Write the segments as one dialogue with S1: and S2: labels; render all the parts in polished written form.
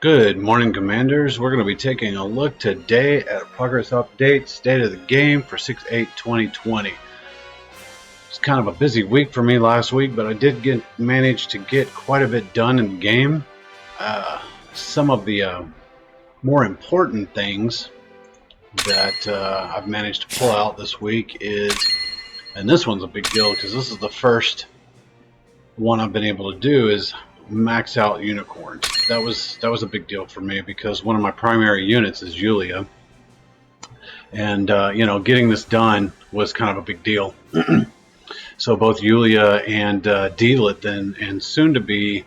S1: Good morning, Commanders. We're going to be taking a look today at progress update, state of the game for 6/8/2020. It's kind of a busy week for me last week, but I did manage to get quite a bit done in the game. Some of the more important things that I've managed to pull out this week is, and this one's a big deal because this is the first one I've been able to do, is max out unicorns. That was a big deal for me because one of my primary units is Yulia, and getting this done was kind of a big deal. So both Yulia and Dealit and soon to be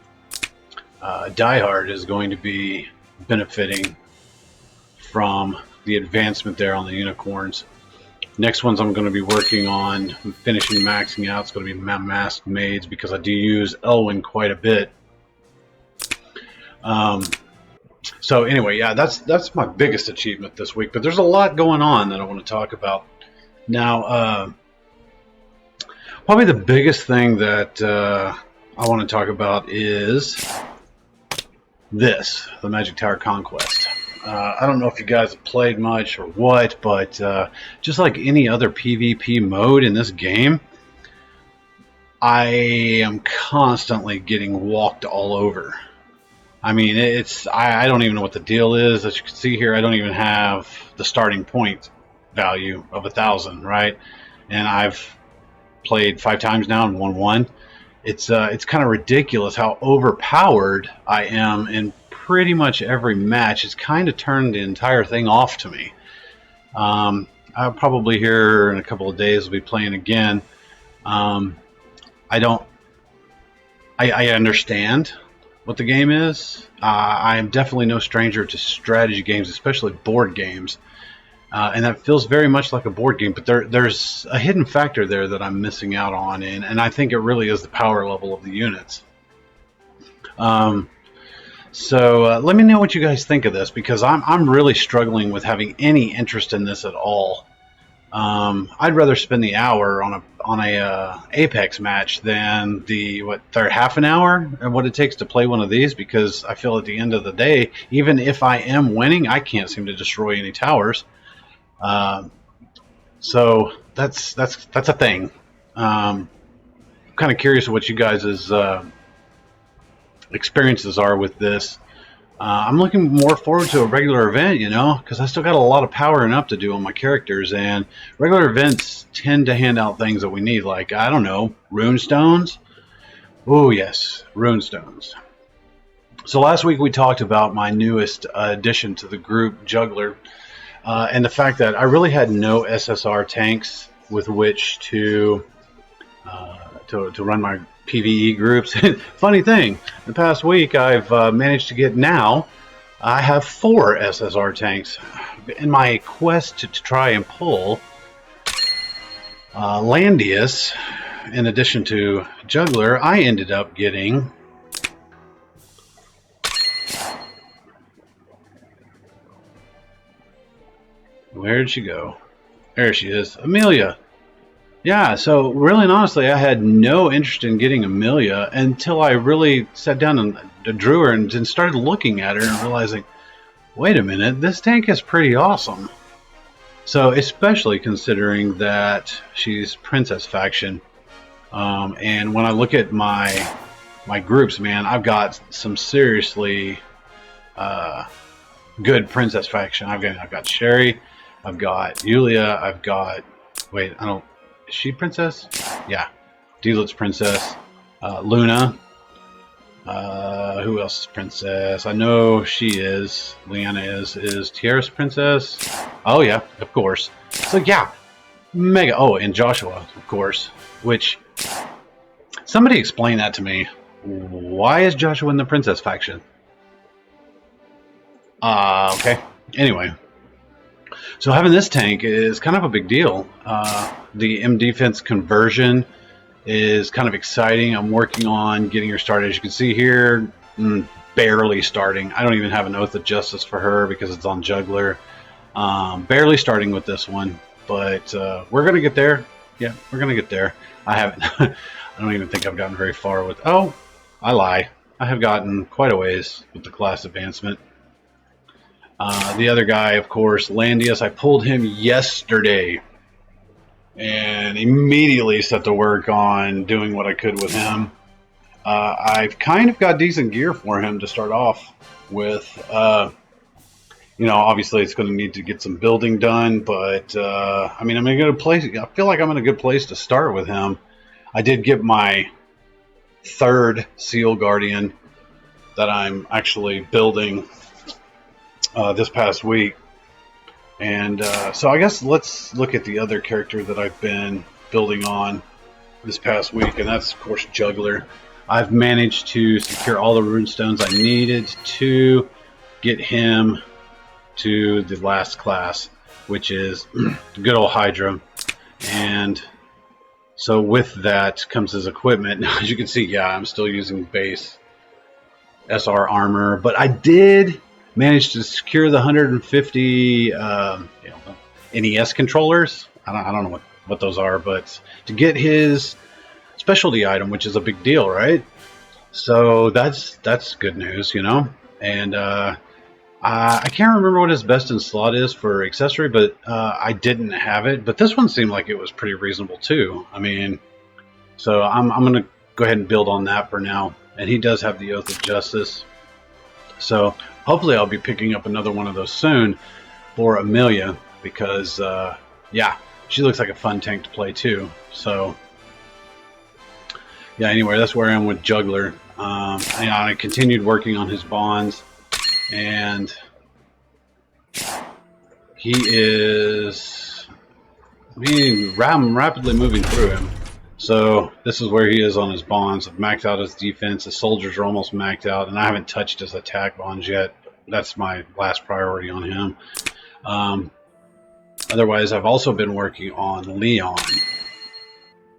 S1: Diehard is going to be benefiting from the advancement there on the unicorns. Next ones I'm going to be working on finishing maxing out. It's going to be masked maids because I do use Elwyn quite a bit. So anyway, yeah, that's my biggest achievement this week. But there's a lot going on that I want to talk about now. Probably the biggest thing that I want to talk about is the Magic Tower Conquest. I don't know if you guys have played much or what, but just like any other PvP mode in this game, I am constantly getting walked all over. I mean, I don't even know what the deal is. As you can see here, I don't even have the starting point value of 1,000, right? And I've played 5 times now and won 1. It's kind of ridiculous how overpowered I am in pretty much every match. It's kind of turned the entire thing off to me. I'll probably here in a couple of days will be playing again. I understand what the game is. I am definitely no stranger to strategy games, especially board games, and that feels very much like a board game, but there's a hidden factor there that I'm missing out on, and I think it really is the power level of the units. So let me know what you guys think of this, because I'm really struggling with having any interest in this at all. I'd rather spend the hour on a Apex match than the half an hour and what it takes to play one of these, because I feel at the end of the day, even if I am winning, I can't seem to destroy any towers. So that's a thing. I'm kind of curious what you guys' experiences are with this. I'm looking more forward to a regular event, because I still got a lot of powering up to do on my characters, and regular events tend to hand out things that we need, like, I don't know, runestones? Oh yes, runestones. So last week we talked about my newest addition to the group, Juggler, and the fact that I really had no SSR tanks with which to run my PvE groups. Funny thing, the past week I've managed to get, now I have 4 SSR tanks. In my quest to try and pull Landius, in addition to Juggler, I ended up getting where'd she go? There she is, Amelia. Yeah, so really and honestly, I had no interest in getting Amelia until I really sat down and drew her and started looking at her and realizing, wait a minute, this tank is pretty awesome. So especially considering that she's Princess Faction. And when I look at my groups, man, I've got some seriously good Princess Faction. I've got Sherry, I've got Yulia, I've got, wait, I don't, is she Princess? Yeah. Dealit's Princess. Luna. Who else is Princess? I know she is. Leanna is. Is Tiara's Princess? Oh, yeah, of course. So, yeah. Mega. Oh, and Joshua, of course. Which, somebody explain that to me. Why is Joshua in the Princess Faction? Okay. Anyway. So having this tank is kind of a big deal. The M defense conversion is kind of exciting. I'm working on getting her started. As you can see here, barely starting. I don't even have an Oath of Justice for her because it's on Juggler. Barely starting with this one, but we're going to get there. Yeah, we're going to get there. I haven't. I don't even think I've gotten very far with... Oh, I lie. I have gotten quite a ways with the class advancement. The other guy, of course, Landius, I pulled him yesterday and immediately set to work on doing what I could with him. I've kind of got decent gear for him to start off with. You know, obviously it's going to need to get some building done, but I mean, I'm in a good place. I feel like I'm in a good place to start with him. I did get my third Seal Guardian that I'm actually building this past week. And so I guess let's look at the other character that I've been building on this past week, and that's, of course, Juggler. I've managed to secure all the rune stones I needed to get him to the last class, which is the good old Hydra. And so with that comes his equipment. As you can see, yeah, I'm still using base SR armor, but I did manage to secure the 150 NES controllers. I don't know what those are, but to get his specialty item, which is a big deal, right? So that's good news, you know. And I can't remember what his best in slot is for accessory, but I didn't have it. But this one seemed like it was pretty reasonable too. I mean, so I'm going to go ahead and build on that for now. And he does have the Oath of Justice. So hopefully I'll be picking up another one of those soon for Amelia, because, yeah, she looks like a fun tank to play too. So, yeah, anyway, that's where I am with Juggler. I continued working on his bonds, and he is, I'm rapidly moving through him. So this is where he is on his bonds. I've maxed out his defense. His soldiers are almost maxed out, and I haven't touched his attack bonds yet. That's my last priority on him. Otherwise, I've also been working on Leon.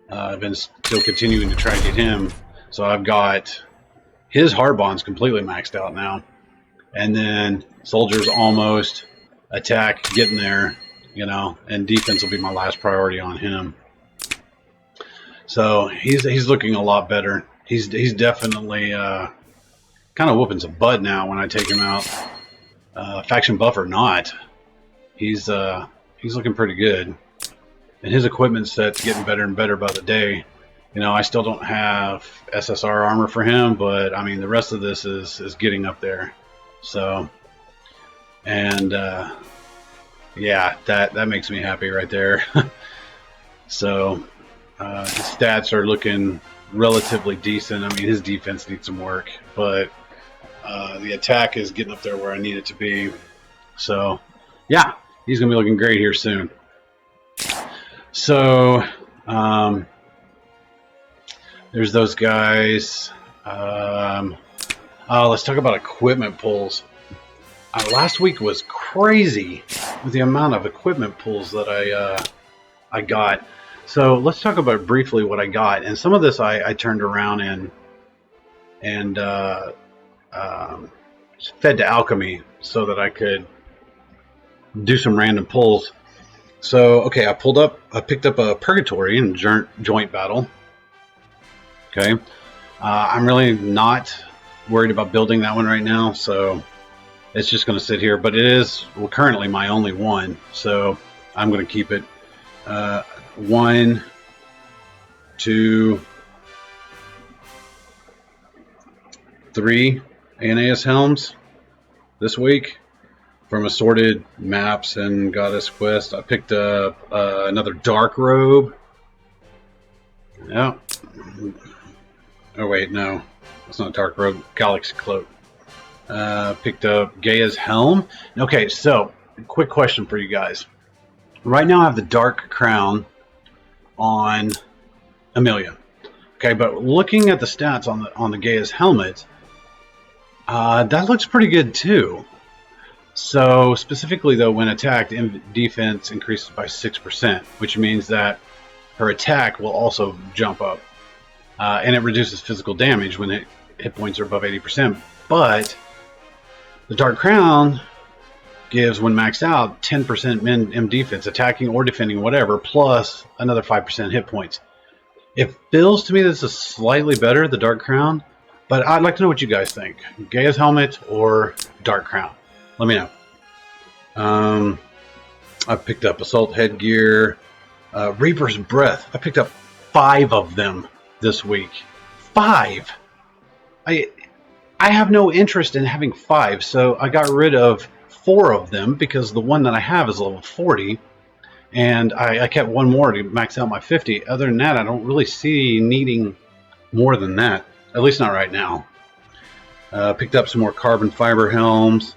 S1: I've been still continuing to try to get him. So I've got his hard bonds completely maxed out now. And then soldiers almost, attack getting there, you know, and defense will be my last priority on him. So he's looking a lot better. He's definitely kind of whooping some butt now when I take him out. Faction buff or not, he's looking pretty good. And his equipment set's getting better and better by the day. You know, I still don't have SSR armor for him, but I mean the rest of this is getting up there. So, and yeah, that makes me happy right there. So his stats are looking relatively decent. I mean, his defense needs some work, but the attack is getting up there where I need it to be. So, yeah, he's going to be looking great here soon. So, there's those guys. Let's talk about equipment pulls. Last week was crazy with the amount of equipment pulls that I got. So let's talk about briefly what I got. And some of this I turned around and fed to alchemy so that I could do some random pulls. So, okay, I picked up a Purgatory in joint battle. Okay. I'm really not worried about building that one right now, so it's just going to sit here. But it is, well, currently my only one, so I'm going to keep it. 1, 2, 3 Aeneas helms this week from assorted maps and Goddess Quest. I picked up another Dark Robe. Yeah. Oh wait, no, it's not Dark Robe. Galaxy Cloak. Picked up Gaia's Helm. Okay, so quick question for you guys. Right now I have the Dark Crown on Amelia. Okay, but looking at the stats on the Gaia's helmet, that looks pretty good too. So specifically though, when attacked, defense increases by 6%, which means that her attack will also jump up. And it reduces physical damage when hit points are above 80%. But the Dark Crown gives, when maxed out, 10% M defense, attacking or defending, whatever, plus another 5% hit points. It feels to me this is slightly better, the Dark Crown, But I'd like to know what you guys think. Gaia's helmet or Dark Crown? Let me know. I picked up Assault Headgear, Reaper's Breath. I picked up 5 of them this week. 5! I have no interest in having 5, so I got rid of 4 of them because the one that I have is level 40, and I kept 1 more to max out my 50. Other than that, I don't really see needing more than that, at least not right now. Picked up some more carbon fiber helms.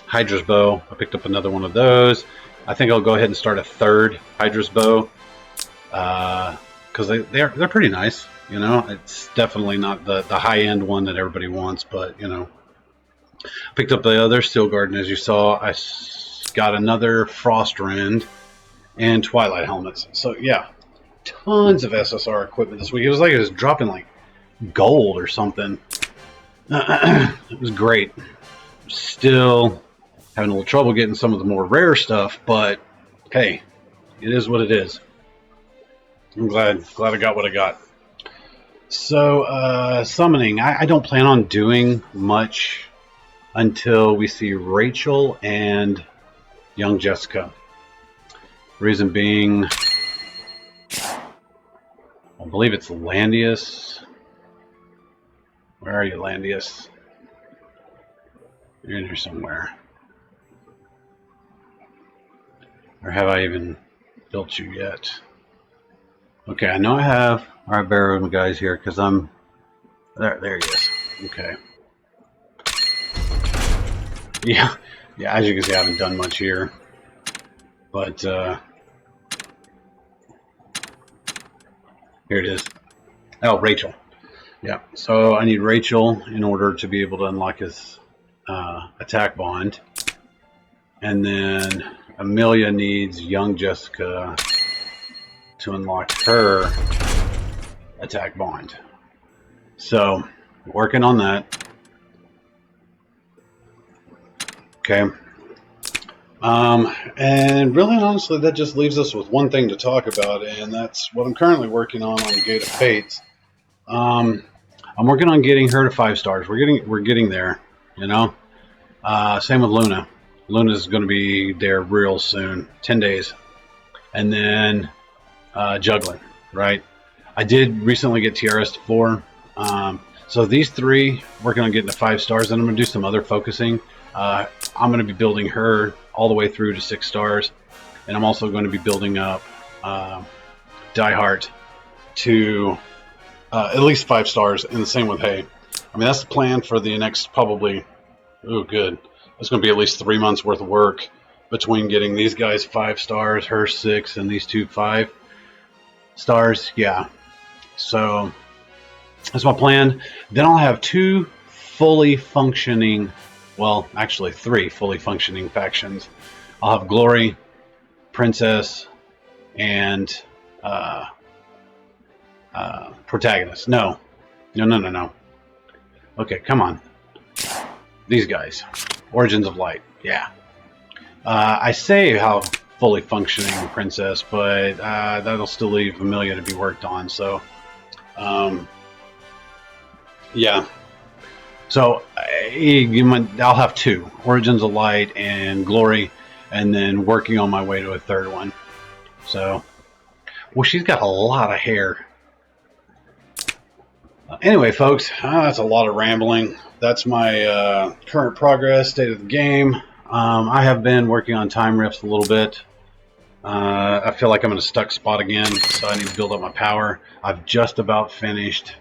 S1: Hydra's bow. I picked up another one of those. I think I'll go ahead and start a 3rd Hydra's bow because they're pretty nice. You know, it's definitely not the high end one that everybody wants, but you know, picked up the other Steel Garden as you saw. I got another Frost Rend and Twilight helmets. So yeah, tons of SSR equipment this week. It was like it was dropping like gold or something. It was great. Still having a little trouble getting some of the more rare stuff, but hey, it is what it is. I'm glad I got what I got. So summoning, I don't plan on doing much until we see Rachel and young Jessica. Reason being, I believe it's Landius. Where are you, Landius? You're in here somewhere. Or have I even built you yet? Okay, I know I have. Alright, bear with me guys here, because I'm... There he is. Okay. Yeah, as you can see, I haven't done much here. But, here it is. Oh, Rachel. Yeah, so I need Rachel in order to be able to unlock his attack bond. And then Amelia needs young Jessica to unlock her attack bond. So, working on that. Okay. And really honestly, that just leaves us with one thing to talk about, and that's what I'm currently working on Gate of Fates. I'm working on getting her to 5 stars. We're getting there, you know. Same with Luna. Luna's going to be there real soon, 10 days, and then juggling. Right. I did recently get TRS to 4. So these 3 working on getting to 5 stars. Then I'm going to do some other focusing. I'm going to be building her all the way through to 6 stars, and I'm also going to be building up Diehard to at least 5 stars, and the same with Hay. I mean, that's the plan for the next probably, oh good, it's going to be at least 3 months worth of work between getting these guys 5 stars, her 6, and these 2 5 stars. Yeah, so that's my plan. Then I'll have 2 fully functioning, well, actually 3 fully functioning factions. I'll have Glory, Princess, and Protagonist. No. Okay, come on. These guys. Origins of Light. Yeah. I say how fully functioning Princess, but that'll still leave Amelia to be worked on. So, yeah. So I'll have 2, Origins of Light and Glory, and then working on my way to a 3rd one. So, well, she's got a lot of hair. Anyway, folks, that's a lot of rambling. That's my current progress, state of the game. I have been working on time rifts a little bit. I feel like I'm in a stuck spot again, so I need to build up my power. I've just about finished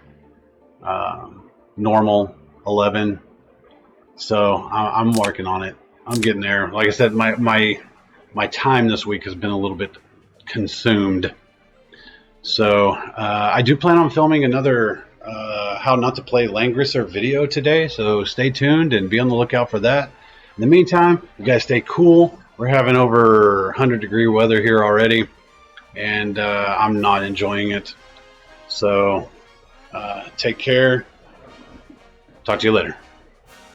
S1: normal 11, so I'm working on it. I'm getting there. Like I said, my time this week has been a little bit consumed. So I do plan on filming another how not to play Langrisser video today, so stay tuned and be on the lookout for that. In the meantime, you guys stay cool. We're having over 100-degree weather here already, and I'm not enjoying it. So take care. Talk to you later.